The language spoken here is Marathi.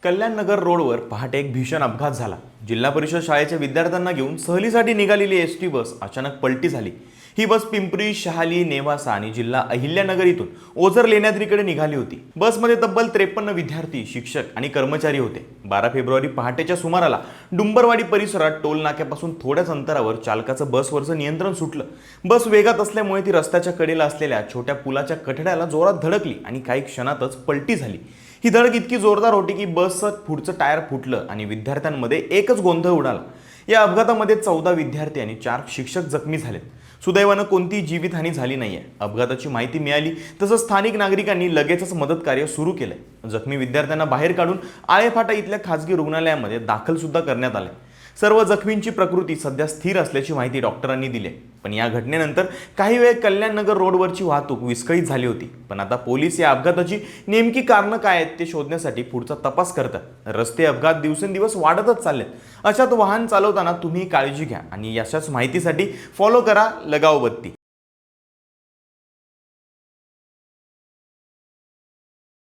कल्याणनगर रोडवर पहाटे एक भीषण अपघात झाला। जिल्हा परिषद शाळेच्या विद्यार्थ्यांना घेऊन सहलीसाठी निघालेली एसटी बस अचानक पलटी झाली। ही बस पिंपरी, शहाली, नेवासा आणि जिल्हा अहिल्यानगर इथून ओझर लेण्याद्रीकडे निघाली होती। बसमध्ये तब्बल 53 विद्यार्थी, शिक्षक आणि कर्मचारी होते। 12 फेब्रुवारी पहाटेच्या सुमाराला डुंबरवाडी परिसरात टोल नाक्यापासून थोड्याच अंतरावर चालकाचं बसवरचं नियंत्रण सुटलं। बस वेगात असल्यामुळे ती रस्त्याच्या कडेला असलेल्या छोट्या पुलाच्या कठड्याला जोरात धडकली आणि काही क्षणातच पलटी झाली। ही धडक इतकी जोरदार होती की बसचं पुढचं टायर फुटलं आणि विद्यार्थ्यांमध्ये एकच गोंधळ उडाला। या अपघातामध्ये 14 विद्यार्थी आणि 4 शिक्षक जखमी झालेत। सुदैवानं कोणतीही जीवितहानी झाली नाहीये। अपघाताची माहिती मिळाली तसंच स्थानिक नागरिकांनी लगेचच मदत कार्य सुरू केलंय। जखमी विद्यार्थ्यांना बाहेर काढून आळेफाटा इथल्या खासगी रुग्णालयामध्ये दाखल सुद्धा करण्यात आले। सर्व जखमींची प्रकृती सध्या स्थिर असल्याची माहिती डॉक्टरांनी दिली। पण या घटनेनंतर काही वेळ कल्याणनगर रोडवरची वाहतूक विस्कळीत झाली होती। पण आता पोलीस या अपघाताची नेमकी कारणं काय आहेत ते शोधण्यासाठी पुढचा तपास करतात। रस्ते अपघात दिवसेंदिवस वाढतच चाललेत। अशात वाहन चालवताना तुम्ही काळजी घ्या आणि अशाच माहितीसाठी फॉलो करा लगाव बत्ती।